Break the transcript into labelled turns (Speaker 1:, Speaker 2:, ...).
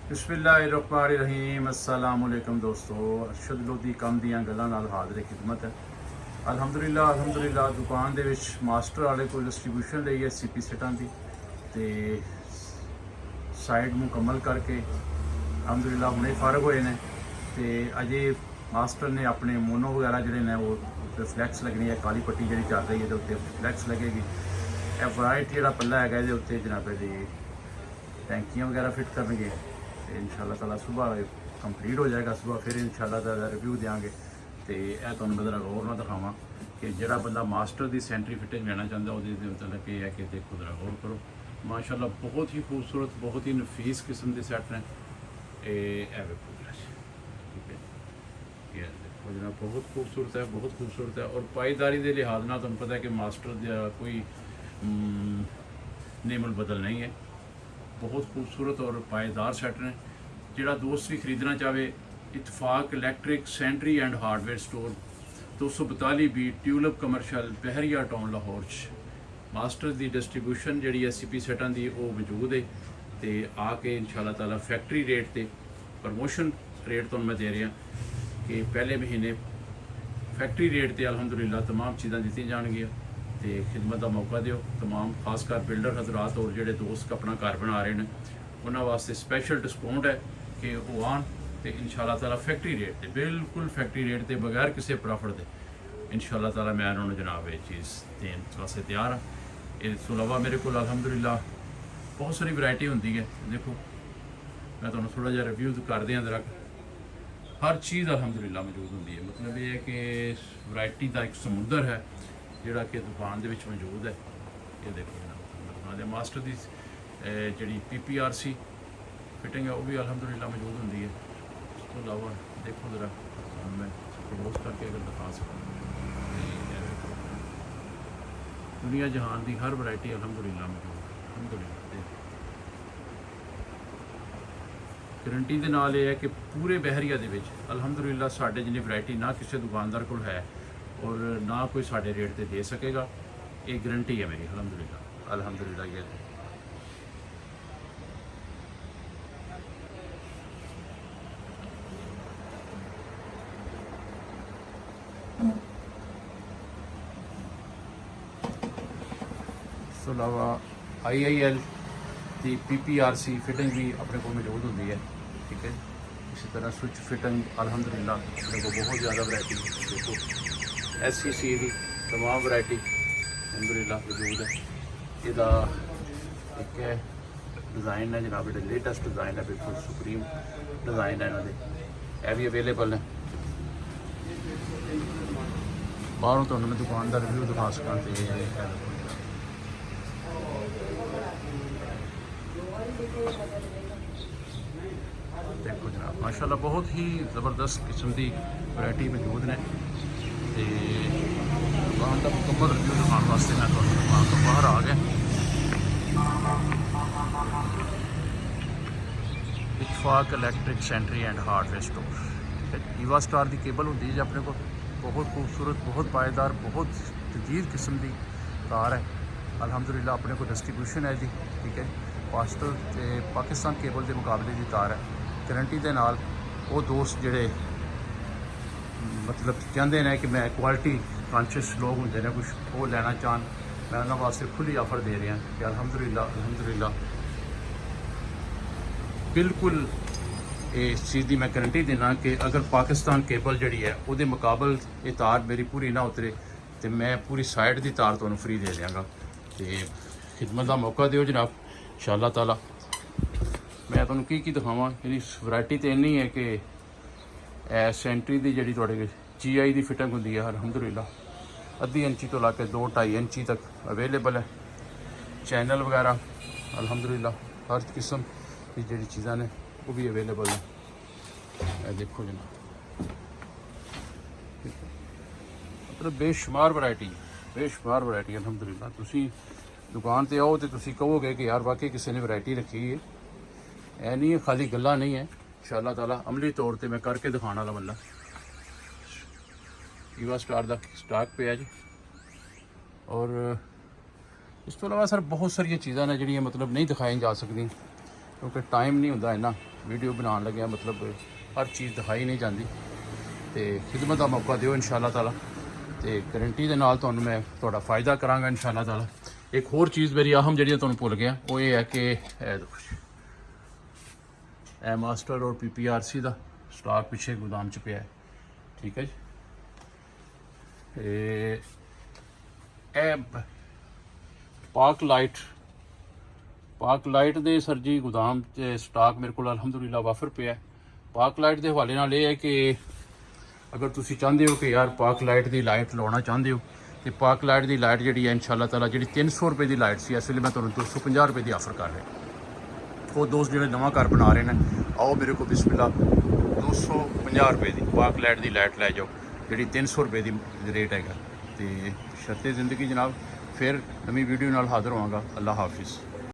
Speaker 1: बिस्मिल्लाहिर्रहमानिर्रहीम अस्सलाम वालेकुम दोस्तों। अरशद लोधी कम ਦੀਆਂ ਗੱਲਾਂ ਨਾਲ ਹਾਜ਼ਰ ਖਿਦਮਤ ਹੈ। ਅਲਹਮਦੁਲਿल्लाह ਦੁਕਾਨ ਦੇ ਵਿੱਚ ਮਾਸਟਰ ਵਾਲੇ ਕੋਲ ਡਿਸਟ੍ਰੀਬਿਊਸ਼ਨ ਲਈ ਹੈ ਸੀਪੀ ਸੈਟਾਂ ਦੀ ਤੇ ਸਾਈਡ ਮੁਕੰਮਲ ਕਰਕੇ ਅਲਹਮਦੁਲਿल्लाह ਹੁਣੇ ਫਾਰਗ ਹੋਏ ਨੇ ਤੇ ਅਜੇ ਮਾਸਟਰ ਨੇ ਆਪਣੇ ਮੋਨੋ ਵਗੈਰਾ ਜਿਹੜੇ ਨੇ ਉਹ ਫਲੈਕਸ ਲੱਗਣੀ ਹੈ, ਕਾਲੀ ਪੱਟੀ ਜਿਹੜੀ ਚੱਲ ਰਹੀ ਹੈ ਇਹਦੇ ਉੱਤੇ ਫਲੈਕਸ ਲੱਗੇਗੀ। ਇਹ ਵਾਈਟ ਜਿਹੜਾ ਪੱਲਾ ਹੈਗਾ ਇਹਦੇ ਉੱਤੇ ਜਨਾਬ ਜੀ टैंकियाँ वगैरह फिट करनगे तो इंशाल्लाह ताला सुबह कंप्लीट हो जाएगा। सुबह फिर इंशाल्लाह ताला रिव्यू देंगे तो यह तुहानूं मैं जरा गौर ना दिखावां कि जिहड़ा बंदा मास्टर की सेंट्री फिटिंग लेना चाहता वो मतलब ये है कि देखो जरा गौर करो। माशाल्लाह बहुत ही खूबसूरत बहुत ही नफीस किस्म के सैट ने ये वेखो ठीक है, ये देखो जनाब बहुत खूबसूरत है, बहुत खूबसूरत है। और पाईदारी के लिहाज नाल तुहानूं पता है कि मास्टर का कोई नेमल बदल नहीं है। बहुत खूबसूरत और पायेदार सैट ने। जिहड़ा दोस्त भी खरीदना चाहे Ittefaq electric sanitary and hardware store 242 B tulip commercial Bahria town Lahore master की डिस्ट्रीब्यूशन जी SCP सैटां की वो मौजूद है तो आके इंशाल्लाह ताला फैक्ट्री रेट ते प्रमोशन रेट तो मैं दे रहा कि पहले महीने फैक्ट्री रेट ते अल्हम्दुलिल्लाह तमाम चीज़ां दित्तियां जाणगियां तो खिदमत का मौका दिओ। तमाम खासकर बिल्डर हजरात और जोड़े दोस्त अपना घर बना रहे हैं उन्होंने वास्ते स्पैशल डिस्काउंट है कि वो आन तो इंशाल्लाह ताला फैक्ट्री रेट ते बिल्कुल फैक्ट्री रेट ते बगैर किसी प्रॉफिट के इंशाल्लाह ताला मैं उन्होंने जनाब ये चीज़ देने वास्ते तैयार हाँ। इस तो इलावा मेरे को अल्हम्दुलिल्लाह बहुत सारी वैरायटी होंगी है। देखो मैं तुहानूं थोड़ा जिहा रिव्यू कर दियां जरा। हर चीज़ अल्हम्दुलिल्लाह मौजूद होंगी है। मतलब ये है कि वैरायटी का एक समुंदर है ਜਿਹੜਾ ਕਿ ਦੁਕਾਨ ਦੇ ਵਿੱਚ ਮੌਜੂਦ ਹੈ। ਇਹ ਦੇਖੋ ਦੁਕਾਨ ਦੇ ਮਾਸਟਰ ਦੀ ਜਿਹੜੀ PPRC ਫਿਟਿੰਗ ਹੈ ਉਹ ਵੀ ਅਲਹਮਦੁਲਿल्लाह ਮੌਜੂਦ ਹੁੰਦੀ ਹੈ। ਇਸ ਤੋਂ ਇਲਾਵਾ ਦੇਖੋ ਜ਼ਰਾ ਤੁਹਾਨੂੰ ਮੈਂ ਕਲੋਜ਼ ਕਰਕੇ ਅਗਰ ਦਿਖਾ ਸਕਾਂ ਦੁਨੀਆ ਜਹਾਨ ਦੀ ਹਰ ਵੈਰਾਈਟੀ ਅਲਹਮਦੁਲਿल्लाह ਮੌਜੂਦ ਹੈ। ਅਲਹਮਦੁਲਿल्लाह ਗਰੰਟੀ ਦੇ ਨਾਲ ਇਹ ਹੈ ਕਿ ਪੂਰੇ ਬਹਿਰੀਆ ਦੇ ਵਿੱਚ ਅਲਹਮਦੁਲਿल्लाह ਸਾਡੇ ਜਿੰਨੀ ਵੈਰਾਈਟੀ ਨਾ ਕਿਸੇ ਦੁਕਾਨਦਾਰ ਕੋਲ ਹੈ और ना कोई साढ़े रेट पे दे सकेगा। एक गारंटी है मेरी अल्हम्दुलिल्लाह अल्हम्दुलिल्लाह। ये इसके अलावा IIL की PPRC फिटिंग भी अपने को मौजूद होती है। ठीक है, इसी तरह स्विच फिटिंग अल्हम्दुलिल्लाह अपने को बहुत ज़्यादा वैरायटी देखो SCC की तमाम वैरायटी अल्हम्दुलिल्लाह मौजूद है। इसका एक है डिज़ाइन है जनाब, जो लेटेस्ट डिज़ाइन है बिल्कुल सुप्रीम डिज़ाइन है इन्होंने, यह भी अवेलेबल है। बाहरों तो मैं दुकान का रिव्यू दिखा सका तो देखो जनाब माशाल्लाह बहुत ही ज़बरदस्त किस्म की वैरायटी मौजूद ने। दुकान का मुकम्मल रिव्यू दिखाने वास्ते मैं दुकान तो बाहर आ गया। Ittefaq electric sanitary and hardware store Eva star की केबल होती है अपने को बहुत खूबसूरत बहुत पायेदार बहुत जदीद किस्म की तार है। अल्हम्दुलिल्लाह अपने को डिस्ट्रीब्यूशन है जी। ठीक है, मास्टर ते पाकिस्तान केबल के मुकाबले की तार है। गारंटी के नाल वो दोस्त जोड़े मतलब चाहते हैं कि मैं क्वालिटी कॉन्शियस लोग होंगे ने कुछ वो लेना चाहन मैं उन्होंने वास्ते खुली ऑफर दे रहा कि अल्हम्दुलिल्लाह बिल्कुल इस चीज़ की मैं गारंटी देना कि अगर पाकिस्तान केबल जी है वो मुकाबल ये तार मेरी पूरी ना उतरे तो मैं पूरी साइड की तार तुहानूं फ्री दे देंगा। तो खिदमत का मौका दिओ जनाब इंशाअल्लाह ताला। मैं तुहानूं की दिखावां यानी वैरायटी तो इन्नी है कि सेंट्री की जी थोड़े GI की फिटिंग होंगी है अल्हम्दुलिल्लाह अद्धी इंची तो लाके 2-2.5 इंची तक अवेलेबल है। चैनल वगैरह अल्हम्दुलिल्लाह हर किस्म की जी चीज़ा ने वो भी अवेलेबल है। देखो जनाब मतलब बेशुमार वैरायटी अल्हम्दुलिल्लाह। तुसी दुकान पर आओ तो तुसी कहोगे कि यार वाकई किसी ने वैरायटी रखी है। ऐ नहीं है खाली गल्लां नहीं है इंशाअल्लाह ताला अमली तौर पर मैं करके दिखाने वाला बंदा। ईवा स्टार का स्टाक पे है जी। और इस तो इलावा सर बहुत सारिया चीज़ा ने जिहड़ियां मतलब नहीं दिखाई जा सकती क्योंकि टाइम नहीं होंदा इन्ना ਵੀਡੀਓ ਬਣਾਉਣ ਲੱਗਿਆ ਮਤਲਬ ਹਰ ਚੀਜ਼ ਦਿਖਾਈ ਨਹੀਂ ਜਾਂਦੀ ਤੇ ਖਿਦਮਤ ਦਾ ਮੌਕਾ ਦਿਓ ਇਨਸ਼ਾਅੱਲਾ ਤਾਲਾ ਤੇ ਗਰੰਟੀ ਦੇ ਨਾਲ ਤੁਹਾਨੂੰ ਮੈਂ ਤੁਹਾਡਾ ਫਾਇਦਾ ਕਰਾਂਗਾ ਇਨਸ਼ਾਅੱਲਾ ਤਾਲਾ। ਇੱਕ ਹੋਰ ਚੀਜ਼ ਮੇਰੀ ਅਹਿਮ ਜਿਹੜੀ ਤੁਹਾਨੂੰ ਭੁੱਲ ਗਿਆ ਉਹ ਇਹ ਹੈ ਕਿ ਇਹ ਦੇਖੋ ਜੀ, ਇਹ ਮਾਸਟਰ ਔਰ PPRC ਦਾ ਸਟਾਕ ਪਿੱਛੇ ਗੋਦਾਮ 'ਚ ਪਿਆ ਹੈ, ਠੀਕ ਹੈ ਜੀ। ਇਹ ਪਾਕ ਲਾਈਟ ਦੇ ਸਰ ਜੀ ਗੋਦਾਮ 'ਚ ਸਟਾਕ ਮੇਰੇ ਕੋਲ ਅਲਹਮਦੁਲਿਲਾ ਵਾਫਰ ਪਿਆ ਹੈ। ਪਾਕ ਲਾਈਟ ਦੇ ਹਵਾਲੇ ਨਾਲ ਇਹ ਹੈ ਕਿ ਅਗਰ ਤੁਸੀਂ ਚਾਹੁੰਦੇ ਹੋ ਕਿ ਯਾਰ ਪਾਕ ਲਾਈਟ ਦੀ ਲਾਈਟ ਲਾਉਣਾ ਚਾਹੁੰਦੇ ਹੋ ਤੇ ਪਾਕ ਲਾਈਟ ਦੀ ਲਾਈਟ ਜਿਹੜੀ ਹੈ ਇਨਸ਼ਾਅੱਲਾ ਤਾਲਾ ਜਿਹੜੀ 300 ਰੁਪਏ ਦੀ ਲਾਈਟ ਸੀ ਇਸ ਵੇਲੇ ਮੈਂ ਤੁਹਾਨੂੰ 250 ਰੁਪਏ ਦੀ ਆਫਰ ਕਰ ਰਿਹਾ। ਉਹ ਦੋਸਤ ਜਿਹੜੇ ਨਵਾਂ ਘਰ ਬਣਾ ਰਹੇ ਨੇ ਆਓ ਮੇਰੇ ਕੋਲ ਬਿਸਮਿਲ੍ਲਾ 250 ਰੁਪਏ ਦੀ ਪਾਕ ਲਾਈਟ ਦੀ ਲਾਈਟ ਲੈ ਜਾਓ ਜਿਹੜੀ 300 ਰੁਪਏ ਦੀ ਰੇਟ ਹੈਗਾ। ਤੇ ਸ਼ਰਤੇ ਜ਼ਿੰਦਗੀ ਜਨਾਬ, ਫਿਰ ਨਵੀਂ ਵੀਡੀਓ ਨਾਲ ਹਾਜ਼ਰ ਹੋਵਾਂਗਾ। ਅੱਲਾ ਹਾਫਿਜ਼।